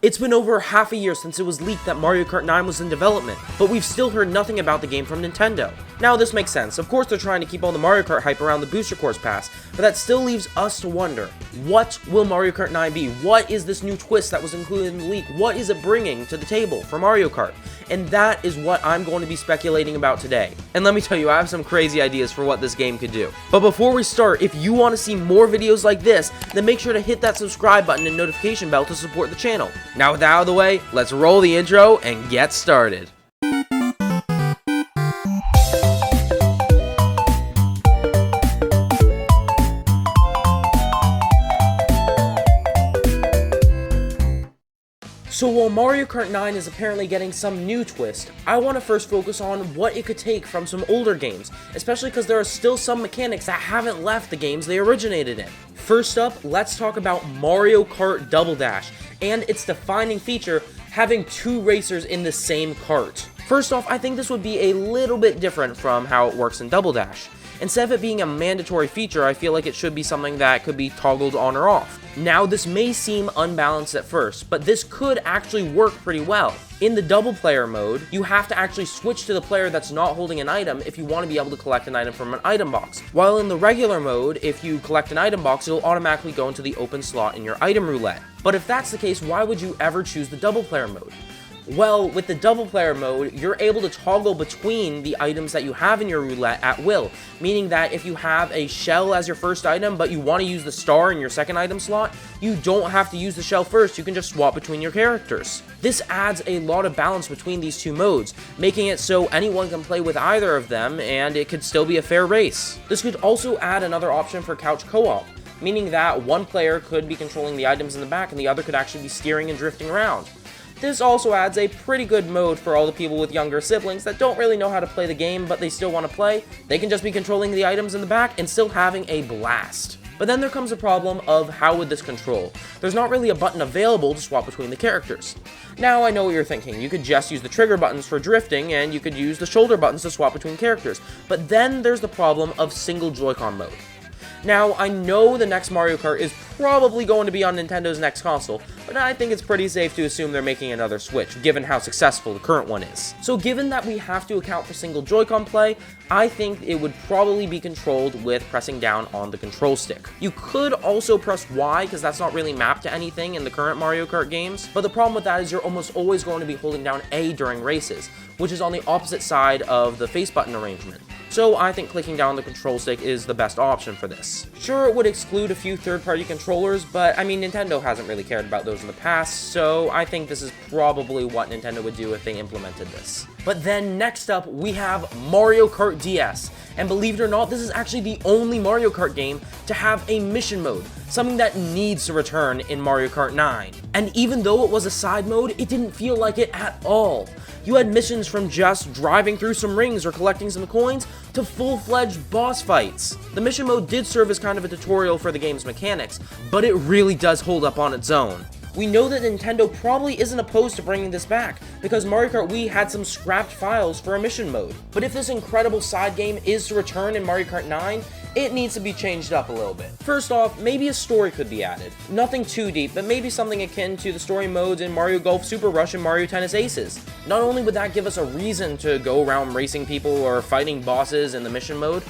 It's been over half a year since it was leaked that Mario Kart 9 was in development, but we've still heard nothing about the game from Nintendo. Now this makes sense, of course they're trying to keep all the Mario Kart hype around the Booster Course Pass, but that still leaves us to wonder, what will Mario Kart 9 be? What is this new twist that was included in the leak? What is it bringing to the table for Mario Kart? And that is what I'm going to be speculating about today. And let me tell you, I have some crazy ideas for what this game could do. But before we start, if you want to see more videos like this, then make sure to hit that subscribe button and notification bell to support the channel. Now with that out of the way, let's roll the intro and get started. So while Mario Kart 9 is apparently getting some new twist, I want to first focus on what it could take from some older games, especially because there are still some mechanics that haven't left the games they originated in. First up, let's talk about Mario Kart Double Dash, and its defining feature, having two racers in the same kart. First off, I think this would be a little bit different from how it works in Double Dash. Instead of it being a mandatory feature, I feel like it should be something that could be toggled on or off. Now, this may seem unbalanced at first, but this could actually work pretty well. In the double player mode, you have to actually switch to the player that's not holding an item if you want to be able to collect an item from an item box. While in the regular mode, if you collect an item box, it'll automatically go into the open slot in your item roulette. But if that's the case, why would you ever choose the double player mode? Well, with the double player mode, you're able to toggle between the items that you have in your roulette at will, meaning that if you have a shell as your first item, but you want to use the star in your second item slot, you don't have to use the shell first, you can just swap between your characters. This adds a lot of balance between these two modes, making it so anyone can play with either of them, and it could still be a fair race. This could also add another option for couch co-op, meaning that one player could be controlling the items in the back, and the other could actually be steering and drifting around. This also adds a pretty good mode for all the people with younger siblings that don't really know how to play the game, but they still want to play. They can just be controlling the items in the back and still having a blast. But then there comes a problem of how would this control? There's not really a button available to swap between the characters. Now I know what you're thinking, you could just use the trigger buttons for drifting and you could use the shoulder buttons to swap between characters, but then there's the problem of single Joy-Con mode. Now, I know the next Mario Kart is probably going to be on Nintendo's next console, but I think it's pretty safe to assume they're making another Switch, given how successful the current one is. So given that we have to account for single Joy-Con play, I think it would probably be controlled with pressing down on the control stick. You could also press Y, because that's not really mapped to anything in the current Mario Kart games, but the problem with that is you're almost always going to be holding down A during races, which is on the opposite side of the face button arrangement. So I think clicking down the control stick is the best option for this. Sure, it would exclude a few third-party controllers, but I mean, Nintendo hasn't really cared about those in the past, so I think this is probably what Nintendo would do if they implemented this. But then next up, we have Mario Kart DS. And believe it or not, this is actually the only Mario Kart game to have a mission mode, something that needs to return in Mario Kart 9. And even though it was a side mode, it didn't feel like it at all. You had missions from just driving through some rings or collecting some coins to full-fledged boss fights. The mission mode did serve as kind of a tutorial for the game's mechanics, but it really does hold up on its own. We know that Nintendo probably isn't opposed to bringing this back, because Mario Kart Wii had some scrapped files for a mission mode. But if this incredible side game is to return in Mario Kart 9, it needs to be changed up a little bit. First off, maybe a story could be added. Nothing too deep, but maybe something akin to the story modes in Mario Golf Super Rush and Mario Tennis Aces. Not only would that give us a reason to go around racing people or fighting bosses in the mission mode,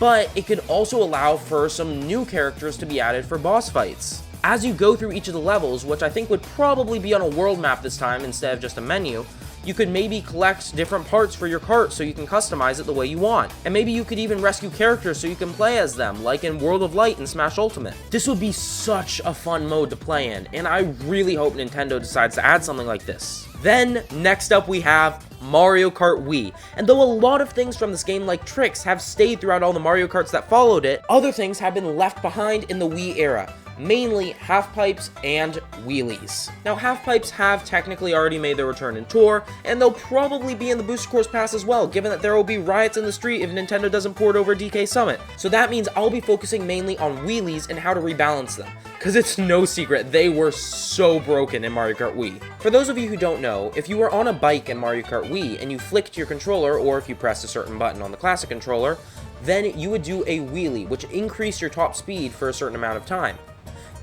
but it could also allow for some new characters to be added for boss fights. As you go through each of the levels, which I think would probably be on a world map this time instead of just a menu, you could maybe collect different parts for your kart so you can customize it the way you want. And maybe you could even rescue characters so you can play as them, like in World of Light and Smash Ultimate. This would be such a fun mode to play in, and I really hope Nintendo decides to add something like this. Then, next up we have Mario Kart Wii. And though a lot of things from this game like tricks have stayed throughout all the Mario Karts that followed it, other things have been left behind in the Wii era. Mainly half-pipes and wheelies. Now, half-pipes have technically already made their return in Tour, and they'll probably be in the Booster Course Pass as well, given that there will be riots in the street if Nintendo doesn't port over DK Summit. So that means I'll be focusing mainly on wheelies and how to rebalance them, because it's no secret, they were so broken in Mario Kart Wii. For those of you who don't know, if you were on a bike in Mario Kart Wii and you flicked your controller, or if you pressed a certain button on the classic controller, then you would do a wheelie, which increased your top speed for a certain amount of time.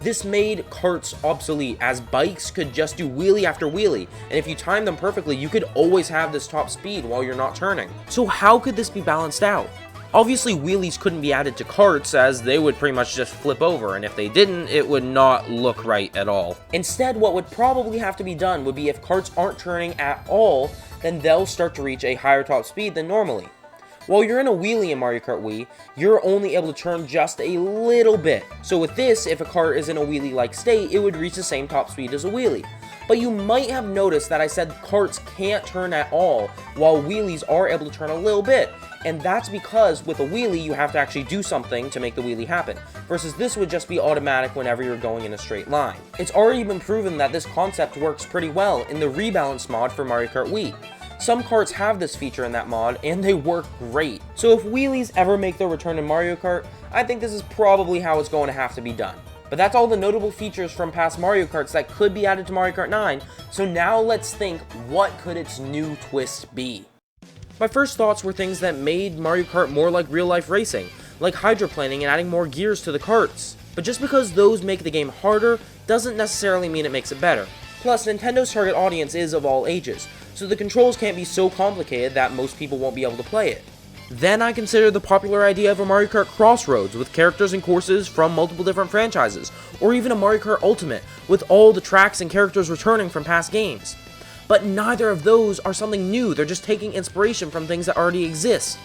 This made karts obsolete, as bikes could just do wheelie after wheelie, and if you timed them perfectly, you could always have this top speed while you're not turning. So how could this be balanced out? Obviously, wheelies couldn't be added to karts, as they would pretty much just flip over, and if they didn't, it would not look right at all. Instead, what would probably have to be done would be if karts aren't turning at all, then they'll start to reach a higher top speed than normally. While you're in a wheelie in Mario Kart Wii, you're only able to turn just a little bit. So with this, if a kart is in a wheelie-like state, it would reach the same top speed as a wheelie. But you might have noticed that I said karts can't turn at all, while wheelies are able to turn a little bit. And that's because with a wheelie, you have to actually do something to make the wheelie happen, versus this would just be automatic whenever you're going in a straight line. It's already been proven that this concept works pretty well in the Rebalance mod for Mario Kart Wii. Some karts have this feature in that mod, and they work great. So if wheelies ever make their return in Mario Kart, I think this is probably how it's going to have to be done. But that's all the notable features from past Mario Karts that could be added to Mario Kart 9, so now let's think, what could its new twist be? My first thoughts were things that made Mario Kart more like real-life racing, like hydroplaning and adding more gears to the karts. But just because those make the game harder, doesn't necessarily mean it makes it better. Plus, Nintendo's target audience is of all ages, so the controls can't be so complicated that most people won't be able to play it. Then I consider the popular idea of a Mario Kart Crossroads with characters and courses from multiple different franchises, or even a Mario Kart Ultimate with all the tracks and characters returning from past games. But neither of those are something new, they're just taking inspiration from things that already exist.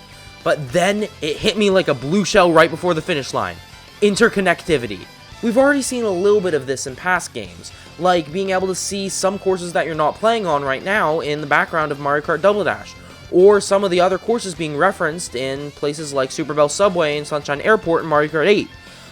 But then it hit me like a blue shell right before the finish line. Interconnectivity. We've already seen a little bit of this in past games, like being able to see some courses that you're not playing on right now in the background of Mario Kart Double Dash, or some of the other courses being referenced in places like Super Bell Subway and Sunshine Airport in Mario Kart 8.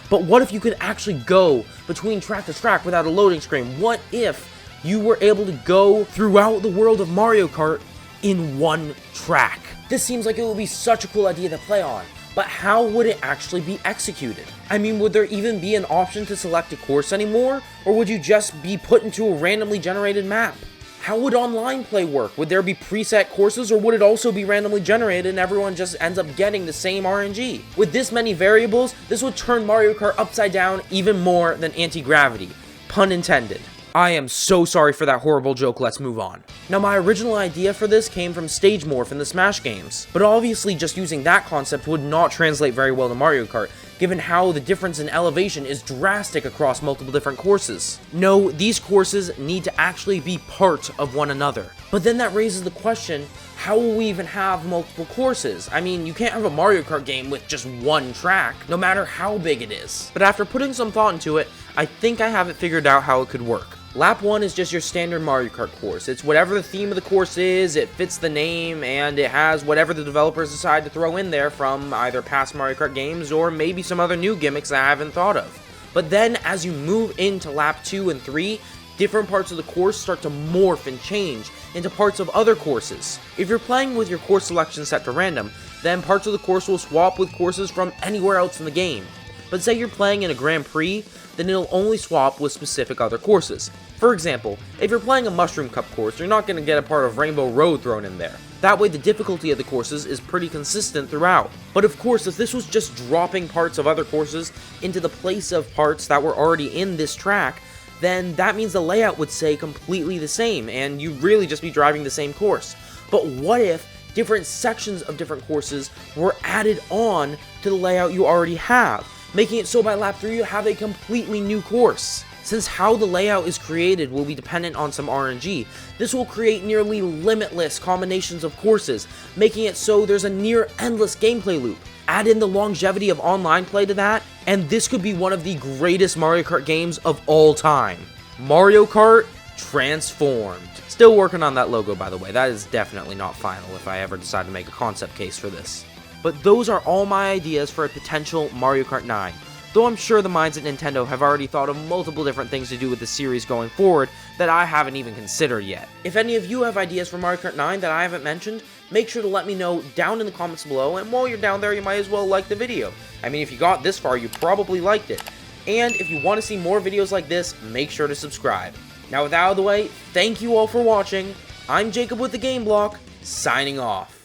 But what if you could actually go between track to track without a loading screen? What if you were able to go throughout the world of Mario Kart in one track? This seems like it would be such a cool idea to play on. But how would it actually be executed? I mean, would there even be an option to select a course anymore? Or would you just be put into a randomly generated map? How would online play work? Would there be preset courses, or would it also be randomly generated and everyone just ends up getting the same RNG? With this many variables, this would turn Mario Kart upside down even more than anti-gravity. Pun intended. I am so sorry for that horrible joke, let's move on. Now, my original idea for this came from Stage Morph in the Smash games, but obviously just using that concept would not translate very well to Mario Kart, given how the difference in elevation is drastic across multiple different courses. No, these courses need to actually be part of one another. But then that raises the question, how will we even have multiple courses? I mean, you can't have a Mario Kart game with just one track, no matter how big it is. But after putting some thought into it, I think I have it figured out how it could work. Lap 1 is just your standard Mario Kart course. It's whatever the theme of the course is, it fits the name, and it has whatever the developers decide to throw in there from either past Mario Kart games or maybe some other new gimmicks that I haven't thought of. But then as you move into lap 2 and 3, different parts of the course start to morph and change into parts of other courses. If you're playing with your course selection set to random, then parts of the course will swap with courses from anywhere else in the game. But say you're playing in a Grand Prix, then it'll only swap with specific other courses. For example, if you're playing a Mushroom Cup course, you're not going to get a part of Rainbow Road thrown in there. That way the difficulty of the courses is pretty consistent throughout. But of course, if this was just dropping parts of other courses into the place of parts that were already in this track, then that means the layout would stay completely the same, and you'd really just be driving the same course. But what if different sections of different courses were added on to the layout you already have, making it so by lap 3 you have a completely new course? Since how the layout is created will be dependent on some RNG, this will create nearly limitless combinations of courses, making it so there's a near endless gameplay loop. Add in the longevity of online play to that, and this could be one of the greatest Mario Kart games of all time. Mario Kart Transformed. Still working on that logo, by the way. That is definitely not final if I ever decide to make a concept case for this. But those are all my ideas for a potential Mario Kart 9. Though I'm sure the minds at Nintendo have already thought of multiple different things to do with the series going forward that I haven't even considered yet. If any of you have ideas for Mario Kart 9 that I haven't mentioned, make sure to let me know down in the comments below, and while you're down there, you might as well like the video. I mean, if you got this far, you probably liked it. And if you want to see more videos like this, make sure to subscribe. Now with that out of the way, thank you all for watching. I'm Jacob with the Game Block, signing off.